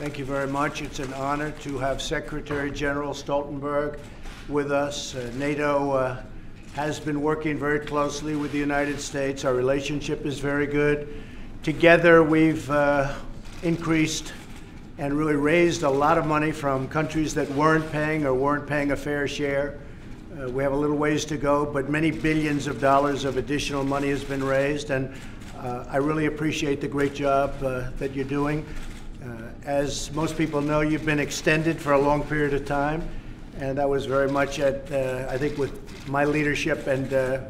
Thank you very much. It's an honor to have Secretary General Stoltenberg with us. NATO has been working very closely with the United States. Our relationship is very good. Together, we've increased and really raised a lot of money from countries that weren't paying or weren't paying a fair share. We have a little ways to go, but many billions of dollars of additional money has been raised, and I really appreciate the great job that you're doing. As most people know, you've been extended for a long period of time, and that was very much at, I think, with my leadership. And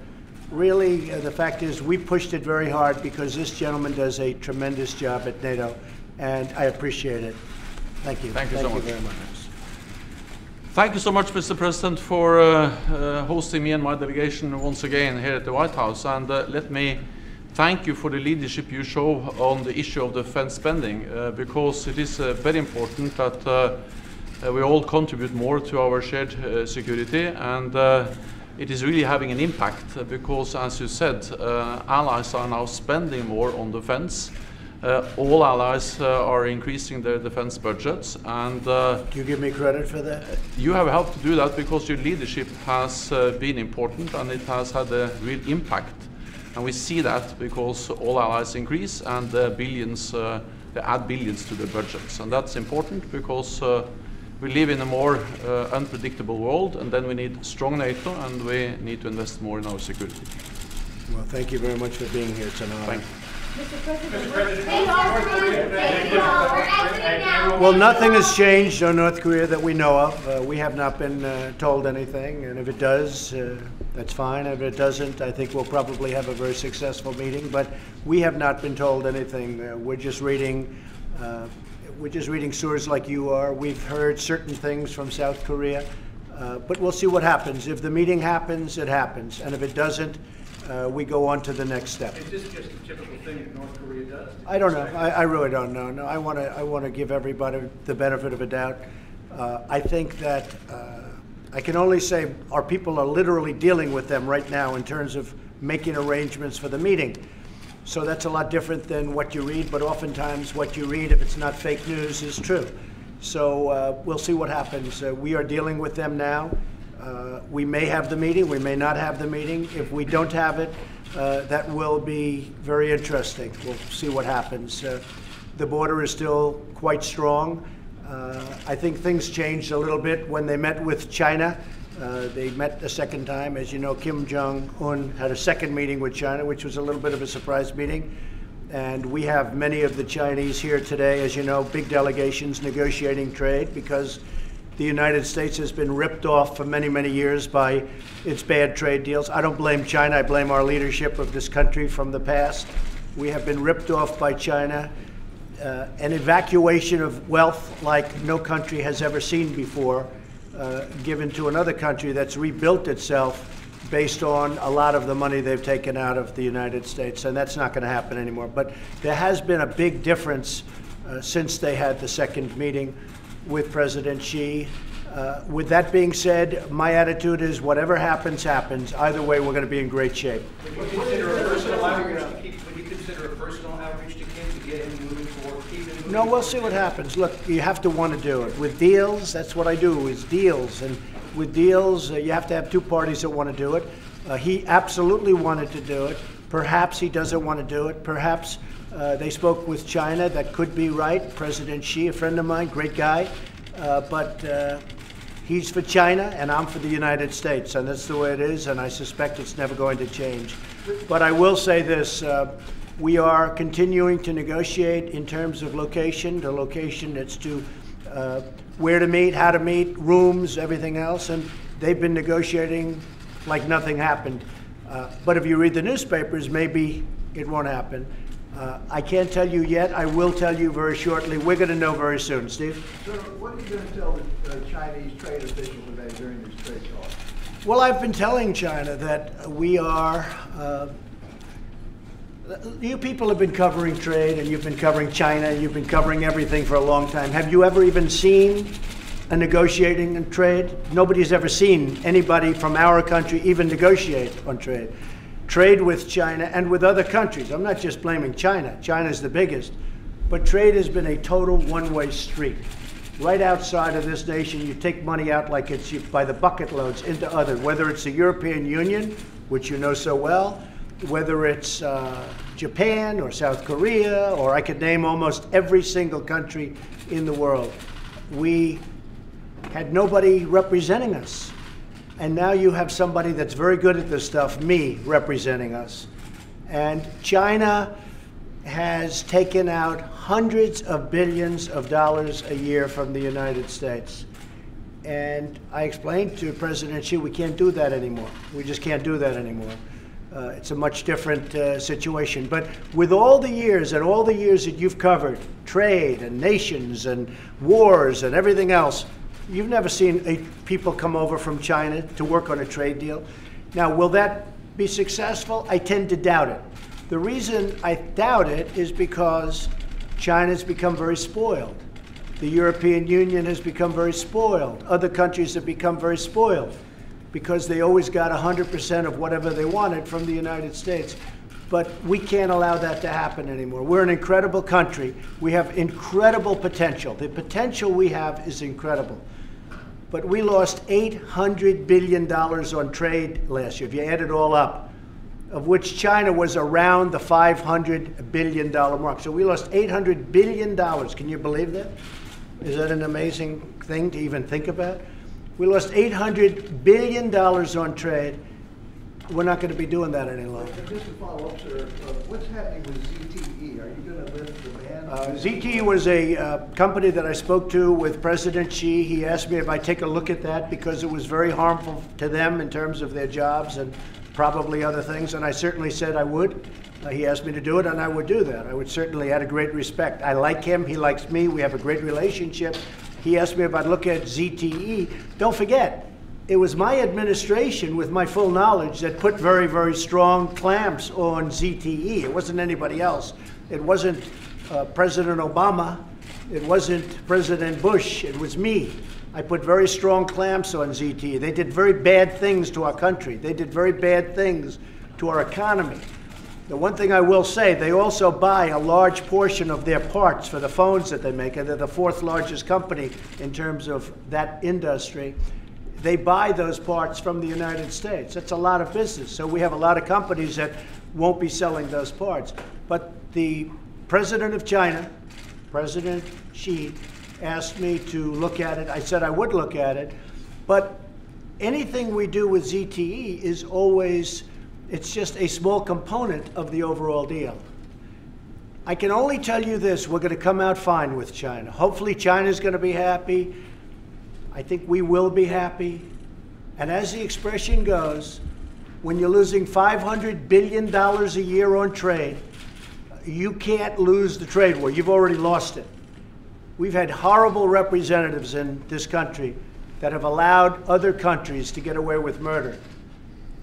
really, the fact is, we pushed it very hard because this gentleman does a tremendous job at NATO, and I appreciate it. Thank you. Thank you so much. Thank you very much. Thank you so much, Mr. President, for hosting me and my delegation once again here at the White House. And let me thank you for the leadership you show on the issue of defense spending, because it is very important that we all contribute more to our shared security, and it is really having an impact because, as you said, allies are now spending more on defense. All allies are increasing their defense budgets, and do you give me credit for that? You have helped to do that because your leadership has been important, and it has had a real impact. And we see that because all allies increase and billions, they add billions to their budgets. And that's important because we live in a more unpredictable world, and then we need strong NATO, and we need to invest more in our security. Well, thank you very much for being here. It's an honor. Thank you. Mr. President, well, nothing has changed on North Korea that we know of. We have not been told anything, and if it does, that's fine. If it doesn't, I think we'll probably have a very successful meeting. But we have not been told anything. We're just reading stories like you are. We've heard certain things from South Korea, but we'll see what happens. If the meeting happens, it happens, and if it doesn't, we go on to the next step. Is this just a typical thing that North Korea does? I don't know. I really don't know. No, I want to give everybody the benefit of a doubt. I think that I can only say our people are literally dealing with them right now in terms of making arrangements for the meeting. So that's a lot different than what you read, but oftentimes what you read, if it's not fake news, is true. So we'll see what happens. We are dealing with them now. We may have the meeting, we may not have the meeting. If we don't have it, that will be very interesting. We'll see what happens. The border is still quite strong. I think things changed a little bit when they met with China. They met a second time. As you know, Kim Jong-un had a second meeting with China, which was a little bit of a surprise meeting. And we have many of the Chinese here today, as you know, big delegations negotiating trade because the United States has been ripped off for many, many years by its bad trade deals. I don't blame China. I blame our leadership of this country from the past. We have been ripped off by China. An evacuation of wealth like no country has ever seen before, given to another country that's rebuilt itself based on a lot of the money they've taken out of the United States. And that's not going to happen anymore. But there has been a big difference since they had the second meeting with President Xi. With that being said, my attitude is whatever happens, happens. Either way, we're going to be in great shape. Would you consider a personal outreach to Kim to get him moving forward? No, we'll see what happens. Look, you have to want to do it. With deals, that's what I do, is deals. And with deals, you have to have two parties that want to do it. He absolutely wanted to do it. Perhaps he doesn't want to do it. Perhaps they spoke with China. That could be right. President Xi, a friend of mine, great guy. But he's for China, and I'm for the United States. And that's the way it is, and I suspect it's never going to change. But I will say this. We are continuing to negotiate in terms of location. The location, it's to where to meet, how to meet, rooms, everything else. And they've been negotiating like nothing happened. But if you read the newspapers, maybe it won't happen. I can't tell you yet. I will tell you very shortly. We're going to know very soon. Steve? Sir, what are you going to tell the Chinese trade officials today during this trade talk? Well, I've been telling China that we are... you people have been covering trade, and you've been covering China, and you've been covering everything for a long time. Have you ever even seen a negotiating in trade? Nobody's ever seen anybody from our country even negotiate on trade. Trade with China and with other countries. I'm not just blaming China. China's the biggest. but trade has been a total one-way street. Right outside of this nation, you take money out like it's by the bucket loads into other, whether it's the European Union, which you know so well, whether it's Japan or South Korea, or I could name almost every single country in the world. We had nobody representing us. And now you have somebody that's very good at this stuff, me, representing us. And China has taken out hundreds of billions of dollars a year from the United States. And I explained to President Xi, we can't do that anymore. We just can't do that anymore. It's a much different situation. But with all the years and all the years that you've covered, trade and nations and wars and everything else, you've never seen people come over from China to work on a trade deal. Now, will that be successful? I tend to doubt it. The reason I doubt it is because China's become very spoiled. The European Union has become very spoiled. Other countries have become very spoiled because they always got 100% of whatever they wanted from the United States. But we can't allow that to happen anymore. We're an incredible country. We have incredible potential. The potential we have is incredible. But we lost $800 billion on trade last year, if you add it all up, of which China was around the $500 billion mark. So we lost $800 billion. Can you believe that? Is that an amazing thing to even think about? We lost $800 billion on trade. We're not going to be doing that any longer. Just to follow up, sir, what's happening with ZTE? Are you going to lift the ban? ZTE was a company that I spoke to with President Xi. He asked me if I'd take a look at that because it was very harmful to them in terms of their jobs and probably other things, and I certainly said I would. He asked me to do it, and I would do that. I would certainly add a great respect. I like him. He likes me. We have a great relationship. He asked me if I'd look at ZTE. Don't forget, it was my administration, with my full knowledge, that put very, very strong clamps on ZTE. It wasn't anybody else. It wasn't President Obama. It wasn't President Bush. It was me. I put very strong clamps on ZTE. They did very bad things to our country. They did very bad things to our economy. The one thing I will say, they also buy a large portion of their parts for the phones that they make, and they're the fourth largest company in terms of that industry. They buy those parts from the United States. That's a lot of business. So we have a lot of companies that won't be selling those parts. But the president of China, President Xi, asked me to look at it. I said I would look at it. But anything we do with ZTE is always, it's just a small component of the overall deal. I can only tell you this, we're going to come out fine with China. Hopefully China's going to be happy. I think we will be happy. And as the expression goes, when you're losing $500 billion a year on trade, you can't lose the trade war. You've already lost it. We've had horrible representatives in this country that have allowed other countries to get away with murder.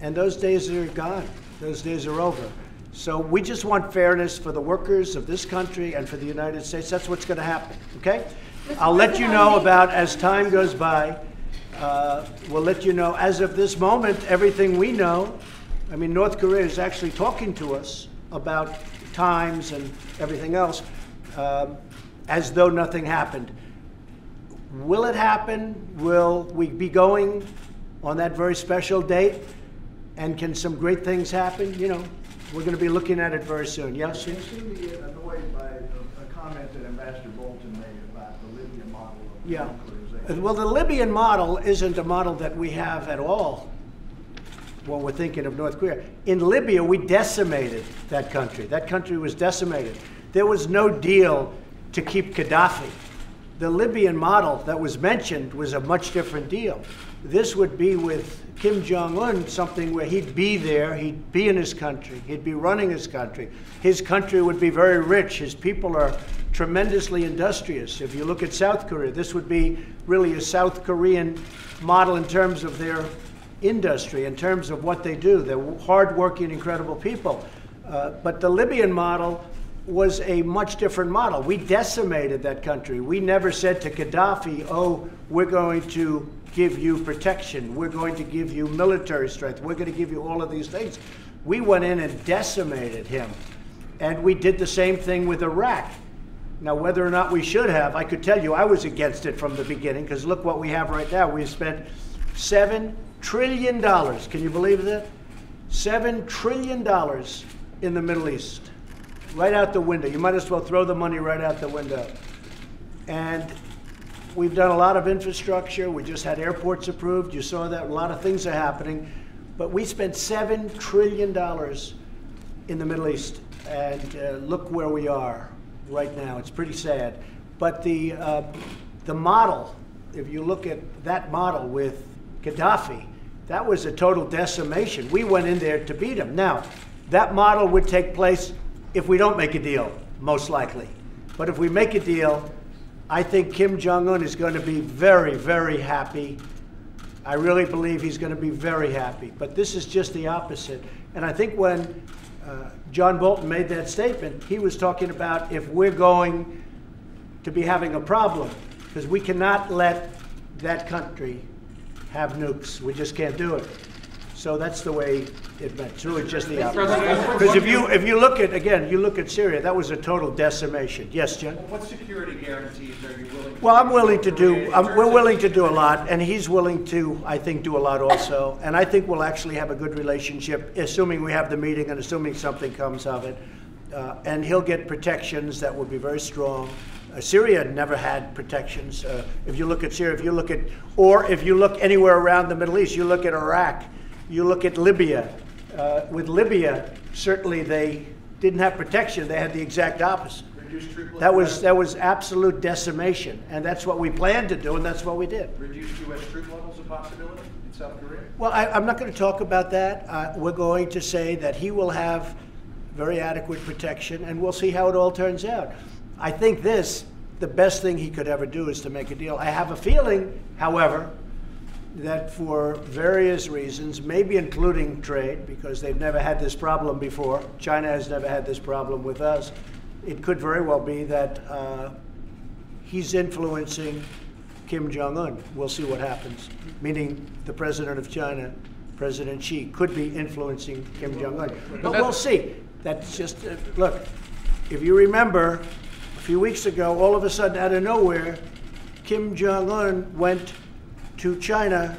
And those days are gone. Those days are over. So we just want fairness for the workers of this country and for the United States. That's what's going to happen, okay? I'll let you know about, as time goes by, we'll let you know. As of this moment, everything we know, I mean, North Korea is actually talking to us about times and everything else, as though nothing happened. Will it happen? Will we be going on that very special date? And can some great things happen? You know, we're going to be looking at it very soon. Yes? You seem to get annoyed by a comment that Ambassador Bolton made about the Libyan model of nuclearization. Well, the Libyan model isn't a model that we have at all when we're thinking of North Korea. In Libya, we decimated that country. That country was decimated. There was no deal to keep Gaddafi. The Libyan model that was mentioned was a much different deal. This would be with Kim Jong-un, something where he'd be there, he'd be in his country, he'd be running his country. His country would be very rich. His people are tremendously industrious. If you look at South Korea, this would be really a South Korean model in terms of their industry, in terms of what they do. They're hardworking, incredible people. But the Libyan model was a much different model. We decimated that country. We never said to Gaddafi, oh, we're going to give you protection. We're going to give you military strength. We're going to give you all of these things. We went in and decimated him. And we did the same thing with Iraq. Now, whether or not we should have, I could tell you I was against it from the beginning, because look what we have right now. We've spent $7 trillion. Can you believe that? $7 trillion in the Middle East. Right out the window. You might as well throw the money right out the window. And we've done a lot of infrastructure. We just had airports approved. You saw that. A lot of things are happening. But we spent $7 trillion in the Middle East. And look where we are right now. It's pretty sad. But the model, if you look at that model with Gaddafi, that was a total decimation. We went in there to beat him. Now, that model would take place if we don't make a deal, most likely. But if we make a deal, I think Kim Jong-un is going to be very, very happy. I really believe he's going to be very happy. But this is just the opposite. And I think when John Bolton made that statement, he was talking about if we're going to be having a problem, because we cannot let that country have nukes. We just can't do it. So that's the way it meant. It's really just the opposite. Because if you look at, again, you look at Syria, that was a total decimation. Yes, Jen? What security guarantees are you willing to Well, I'm willing to do, we're willing to do a lot, and he's willing to, I think, do a lot also. And I think we'll actually have a good relationship, assuming we have the meeting and assuming something comes of it. And he'll get protections that will be very strong. Syria never had protections. If you look at Syria, if you look anywhere around the Middle East, you look at Iraq, you look at Libya. With Libya, certainly they didn't have protection. They had the exact opposite. That was absolute decimation, and that's what we planned to do, and that's what we did. Reduced U.S. troop levels a possibility in South Korea? Well, I'm not going to talk about that. We're going to say that he will have very adequate protection, and we'll see how it all turns out. I think the best thing he could ever do is to make a deal. I have a feeling, however, that for various reasons, maybe including trade, because they've never had this problem before, China has never had this problem with us, it could very well be that he's influencing Kim Jong-un. We'll see what happens. Meaning the president of China, President Xi, could be influencing Kim Jong-un. But we'll see. That's just, look, if you remember, a few weeks ago, all of a sudden, out of nowhere, Kim Jong-un went to China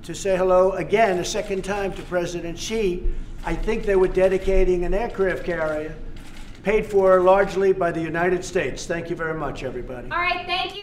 to say hello again, a second time, to President Xi. I think they were dedicating an aircraft carrier paid for largely by the United States. Thank you very much, everybody. All right, thank you.